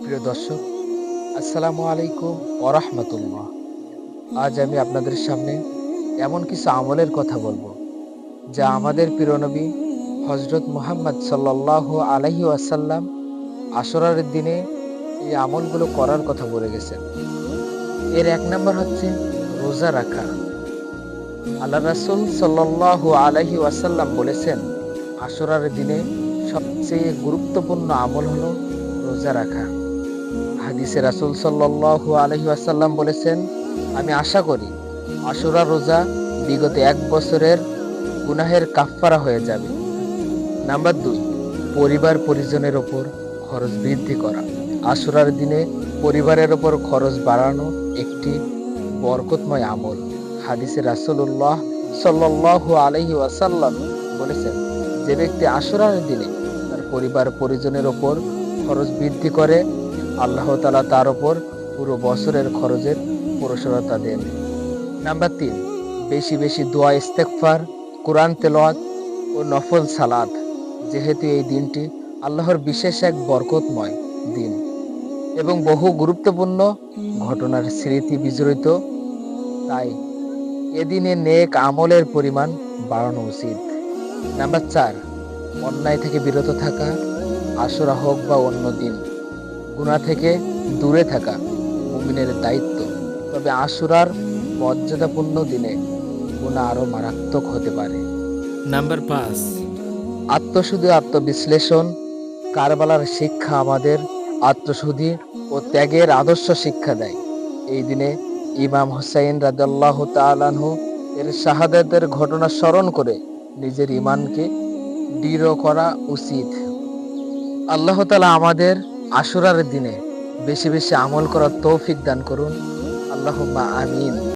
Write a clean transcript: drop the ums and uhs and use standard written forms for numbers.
প্রিয় দর্শক, আসসালামু আলাইকুম ওয়া রাহমাতুল্লাহ। আজ আমি আপনাদের সামনে এমন কিছু আমলের কথা বলবো, যা আমাদের প্রিয় নবী হযরত মুহাম্মদ সাল্লাল্লাহু আলাইহি ওয়াসাল্লাম আশুরার দিনে এই আমলগুলো করার কথা বলে গেছেন। এর ১ নাম্বার হচ্ছে রোজা রাখা। আল্লাহ রাসূল সাল্লাল্লাহু আলাইহি ওয়াসাল্লাম বলেছেন, আশুরার দিনে সবচেয়ে গুরুত্বপূর্ণ আমল হলো রোজা রাখা। হাদিসে রাসূল সাল্লাল্লাহু আলাইহি ওয়াসাল্লাম বলেছেন, আমি আশা করি আশুরার রোজা বিগত ১ বছরের গুনাহের কাফফারা হয়ে যাবে। নাম্বার ২, পরিবার পরিজনের ওপর খরচ বৃদ্ধি করা। আশুরার দিনে পরিবারের ওপর খরচ বাড়ানো একটি বরকতময় আমল। হাদিসে রাসূলুল্লাহ সাল্লাল্লাহু আলাইহি ওয়াসাল্লাম বলেছেন, যে ব্যক্তি আশুরার দিনে তার পরিবার পরিজনের ওপর খরচ বৃদ্ধি করে, আল্লাহ তাআলা তার ওপর পুরো বছরের খরচের পরিশোধতা দেন। নাম্বার ৩, বেশি বেশি দোয়া ইস্তেগফার, কোরআন তেলাওয়াত ও নফল সালাত। যেহেতু এই দিনটি আল্লাহর বিশেষ এক বরকতময় দিন এবং বহু গুরুত্বপূর্ণ ঘটনার স্মৃতি বিজড়িত, তাই এদিনে নেক আমলের পরিমাণ বাড়ানো উচিত। নাম্বার ৪, অন্যায় থেকে বিরত থাকা। আশুরা হোক বা অন্য দিন, গুনাহ থেকে দূরে থাকা মুমিনের দায়িত্ব। তবে আশুরার মর্যাদাপূর্ণ দিনে গুনাহ আরো মারাত্মক হতে পারে। নাম্বার ৫, আত্মশুদ্ধি, আত্মবিশ্লেষণ। কারবালার শিক্ষা আমাদের আত্মশুদ্ধি ও ত্যাগের আদর্শ শিক্ষা দেয়। এই দিনে ইমাম হুসাইন রাদিয়াল্লাহু তাআলা আনহু এর শাহাদাতের ঘটনা স্মরণ করে নিজের ঈমানকে দৃঢ় করা উচিত। আল্লাহ তাআলা আমাদের আশুরার দিনে বেশি বেশি আমল করার তৌফিক দান করুন। আল্লাহুম্মা আমিন।